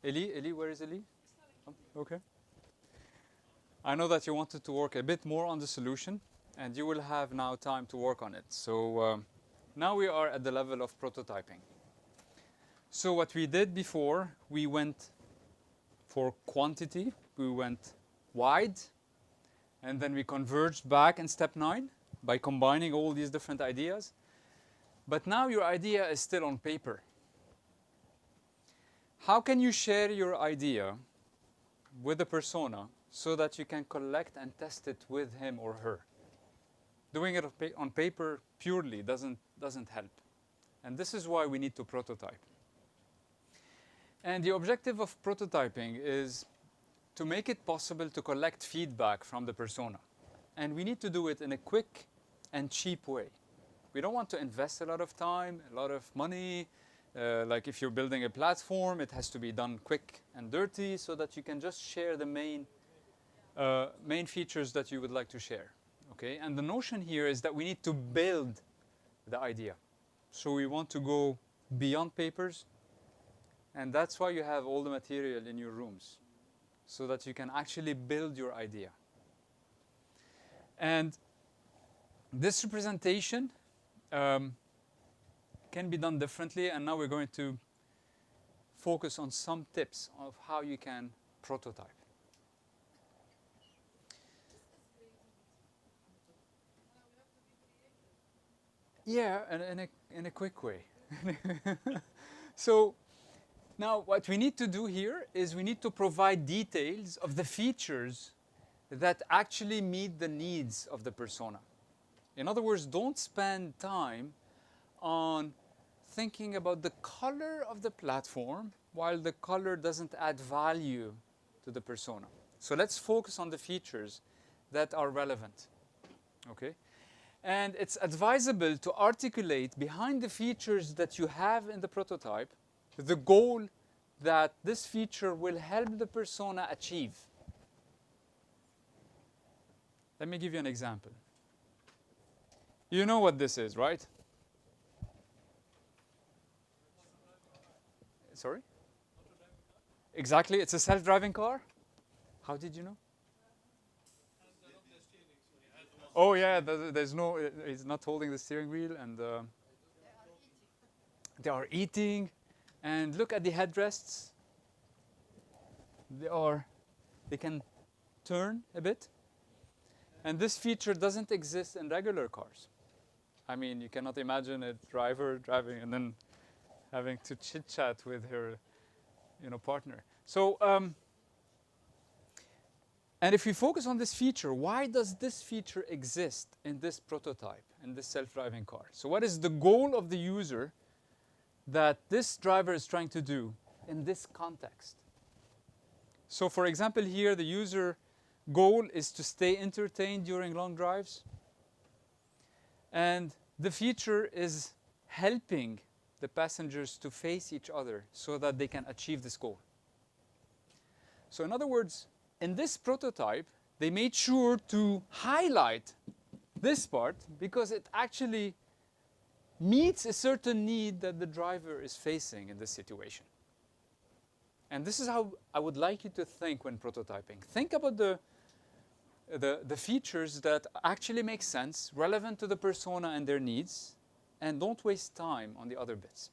Eli, where is Eli? Oh, okay. I know that you wanted to work a bit more on the solution, and you will have now time to work on it. So now we are at the level of prototyping. So what we did before, we went for quantity, we went wide, and then we converged back in step 9 by combining all these different ideas. But now your idea is still on paper. How can you share your idea with the persona so that you can collect and test it with him or her? Doing it on paper purely doesn't help. And this is why we need to prototype. And the objective of prototyping is to make it possible to collect feedback from the persona. And we need to do it in a quick and cheap way. We don't want to invest a lot of time, a lot of money. Like if you're building a platform, it has to be done quick and dirty so that you can just share the main features that you would like to share. Okay? And the notion here is that we need to build the idea. So we want to go beyond papers. And that's why you have all the material in your rooms, so that you can actually build your idea. And this representation can be done differently, and now we're going to focus on some tips of how you can prototype. Yeah, in a quick way. So now what we need to do here is we need to provide details of the features that actually meet the needs of the persona. In other words, don't spend time on thinking about the color of the platform while the color doesn't add value to the persona. So let's focus on the features that are relevant. Okay? And it's advisable to articulate behind the features that you have in the prototype the goal that this feature will help the persona achieve. Let me give you an example. You know what this is, right? Sorry? Exactly, it's a self-driving car? How did you know? Oh yeah, there's no, it's not holding the steering wheel, and they are eating. And look at the headrests. They can turn a bit. And this feature doesn't exist in regular cars. I mean, you cannot imagine a driver driving and then having to chit-chat with her, partner. So, and if we focus on this feature, why does this feature exist in this prototype, in this self-driving car? So what is the goal of the user that this driver is trying to do in this context? So for example here, the user goal is to stay entertained during long drives. And the feature is helping the passengers to face each other so that they can achieve this goal. So in other words, in this prototype, they made sure to highlight this part because it actually meets a certain need that the driver is facing in this situation. And this is how I would like you to think when prototyping. Think about the features that actually make sense, relevant to the persona and their needs, and don't waste time on the other bits.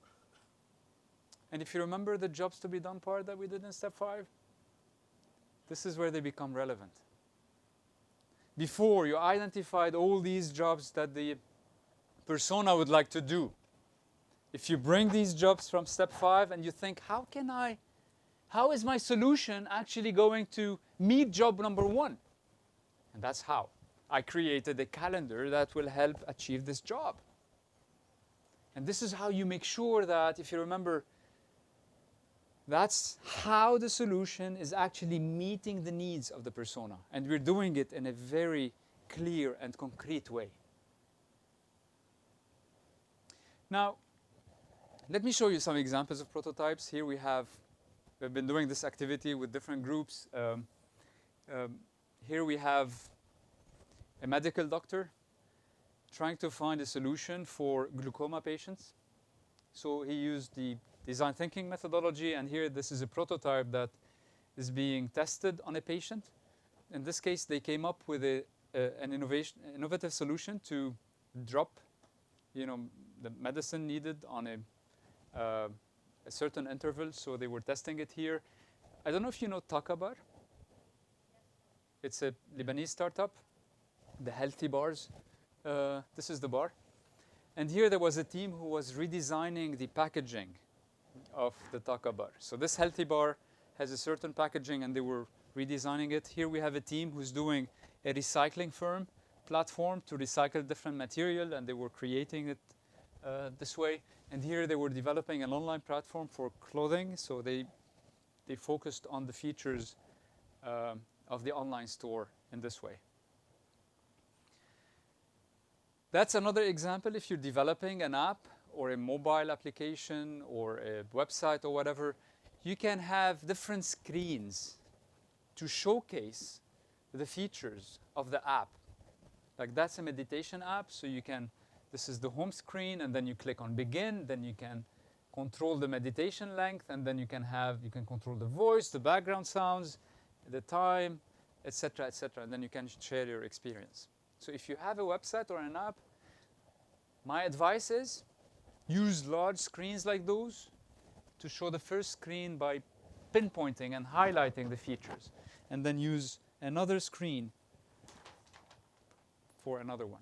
And if you remember the jobs to be done part that we did in step 5, this is where they become relevant. Before, you identified all these jobs that the persona would like to do. If you bring these jobs from step 5 and you think, how is my solution actually going to meet job number 1? And that's how. I created a calendar that will help achieve this job. And this is how you make sure that, if you remember, that's how the solution is actually meeting the needs of the persona. And we're doing it in a very clear and concrete way. Now, let me show you some examples of prototypes. Here we've been doing this activity with different groups. Here we have a medical doctor trying to find a solution for glaucoma patients. So he used the design thinking methodology. And here, this is a prototype that is being tested on a patient. In this case, they came up with an innovative solution to drop, the medicine needed on a certain interval. So they were testing it here. I don't know if you know Takabar. It's a Lebanese startup, the healthy bars. This is the bar. And here there was a team who was redesigning the packaging of the Takabar. So this healthy bar has a certain packaging, and they were redesigning it. Here we have a team who's doing a recycling firm platform to recycle different material, and they were creating it this way. And here they were developing an online platform for clothing. So they focused on the features of the online store in this way. That's another example. If you're developing an app or a mobile application or a website or whatever, you can have different screens to showcase the features of the app. Like that's a meditation app, so you can, this is the home screen, and then you click on begin, then you can control the meditation length, and then you can control the voice, the background sounds, the time, etc., etc., and then you can share your experience. So if you have a website or an app, my advice is use large screens like those to show the first screen by pinpointing and highlighting the features, and then use another screen for another one,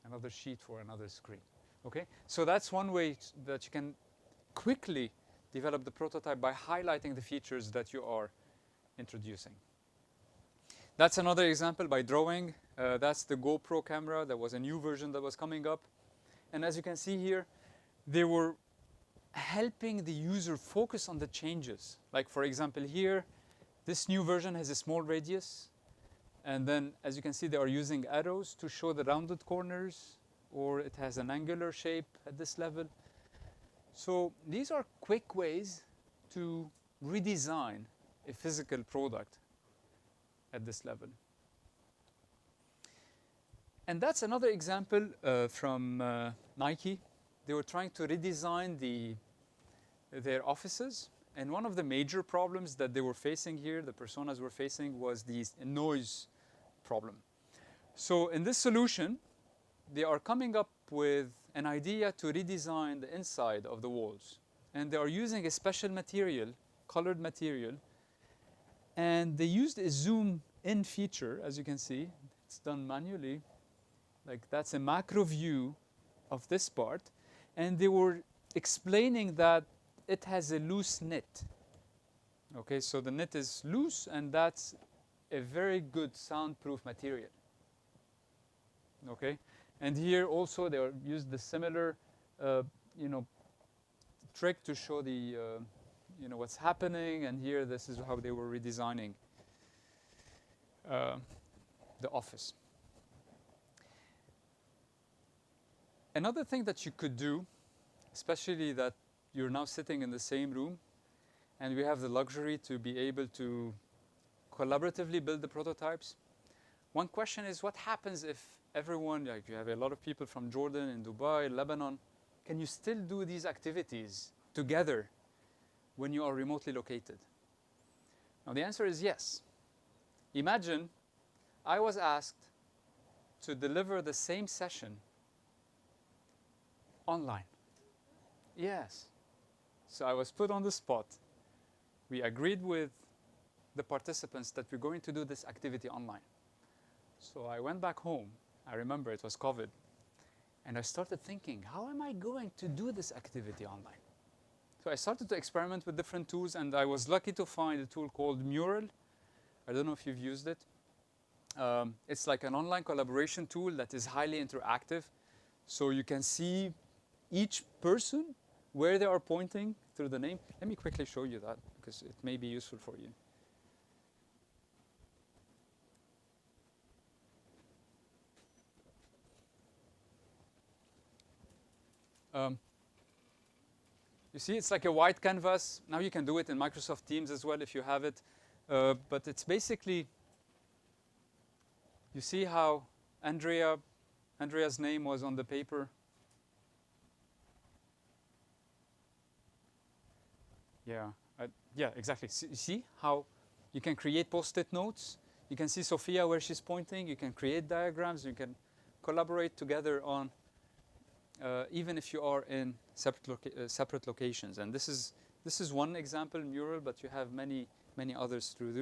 another sheet for another screen. Okay? So that's one way that you can quickly develop the prototype by highlighting the features that you are introducing. That's another example by drawing. That's the GoPro camera. There was a new version that was coming up. And as you can see here, they were helping the user focus on the changes. Like, for example, here, this new version has a small radius. And then, as you can see, they are using arrows to show the rounded corners, or it has an angular shape at this level. So these are quick ways to redesign a physical product at this level. And that's another example from Nike. They were trying to redesign their offices. And one of the major problems that they were facing here, the personas were facing, was the noise problem. So in this solution, they are coming up with an idea to redesign the inside of the walls. And they are using a special material, colored material. And they used a zoom in feature, as you can see. It's done manually. Like that's a macro view of this part. And they were explaining that it has a loose knit. Okay, so the knit is loose, and that's a very good soundproof material. Okay, and here also they used the similar, trick to show the, what's happening. And here, this is how they were redesigning the office. Another thing that you could do, especially that you're now sitting in the same room, and we have the luxury to be able to collaboratively build the prototypes. One question is, what happens if everyone, like you have a lot of people from Jordan and Dubai, Lebanon, can you still do these activities together when you are remotely located? Now the answer is yes. Imagine I was asked to deliver the same session online. Yes. So I was put on the spot. We agreed with the participants that we're going to do this activity online. So I went back home. I remember it was COVID. And I started thinking, how am I going to do this activity online? So I started to experiment with different tools, and I was lucky to find a tool called Mural. I don't know if you've used it. It's like an online collaboration tool that is highly interactive. So you can see each person where they are pointing through the name. Let me quickly show you that, because it may be useful for you. You see, it's like a white canvas. Now you can do it in Microsoft Teams as well if you have it. But it's basically, you see how Andrea's name was on the paper. Yeah, yeah, exactly. See how you can create post-it notes. You can see Sophia where she's pointing. You can create diagrams. You can collaborate together on, even if you are in separate locations. And this is one example, Mural, but you have many others through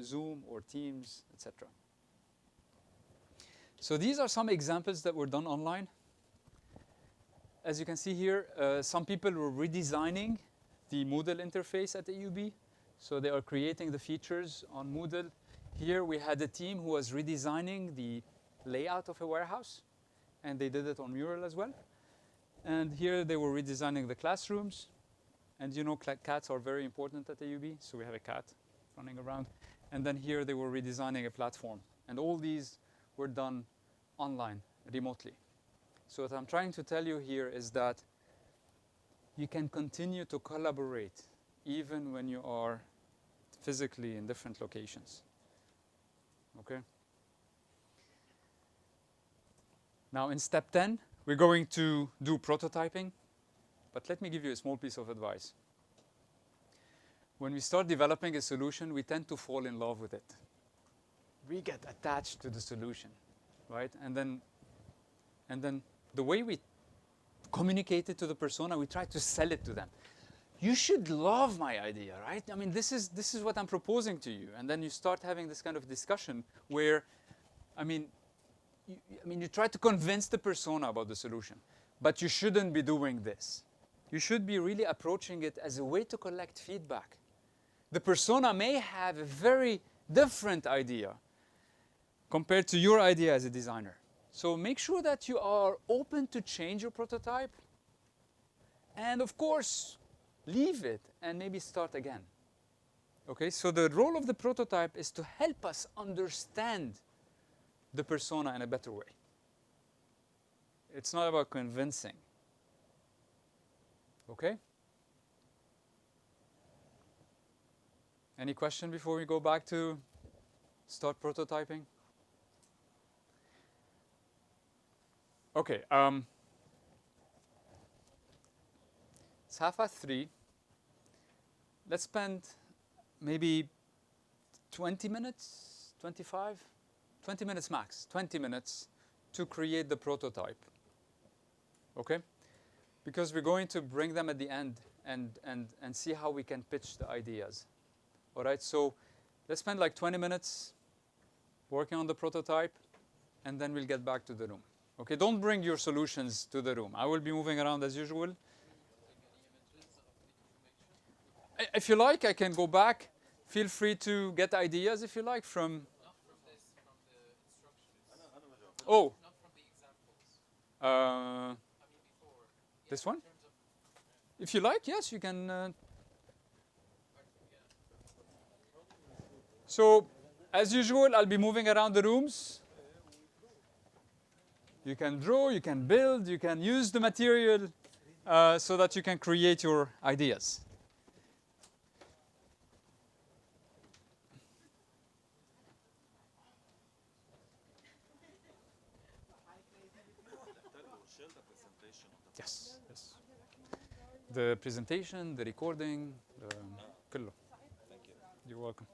Zoom or Teams, etc. So these are some examples that were done online. As you can see here, some people were redesigning the Moodle interface at AUB. So they are creating the features on Moodle. Here we had a team who was redesigning the layout of a warehouse, and they did it on Mural as well. And here they were redesigning the classrooms. And you know, cats are very important at AUB, so we have a cat running around. And then here they were redesigning a platform. And all these were done online, remotely. So what I'm trying to tell you here is that you can continue to collaborate even when you are physically in different locations. Okay? Now in step 10, we're going to do prototyping. But let me give you a small piece of advice. When we start developing a solution, we tend to fall in love with it. We get attached to the solution, right? And then the way we communicate it to the persona, we try to sell it to them. You should love my idea, right? I mean, this is what I'm proposing to you. And then you start having this kind of discussion where, you try to convince the persona about the solution. But you shouldn't be doing this. You should be really approaching it as a way to collect feedback. The persona may have a very different idea compared to your idea as a designer. So make sure that you are open to change your prototype. And of course, leave it and maybe start again. Okay, so the role of the prototype is to help us understand the persona in a better way. It's not about convincing. Okay? Any question before we go back to start prototyping? Okay. It's 3:30. Let's spend maybe 20 minutes, 25? 20 minutes max, 20 minutes to create the prototype. Okay? Because we're going to bring them at the end and see how we can pitch the ideas. All right, so let's spend like 20 minutes working on the prototype, and then we'll get back to the room. Okay, don't bring your solutions to the room. I will be moving around as usual. If you like, I can go back. Feel free to get ideas if you like from... Not from the instructions. Oh. Not from the examples. Before. This one? If you like, yes, you can... So, as usual, I'll be moving around the rooms. You can draw, you can build, you can use the material so that you can create your ideas. Yes, yes. The presentation, the recording, كله. You're welcome.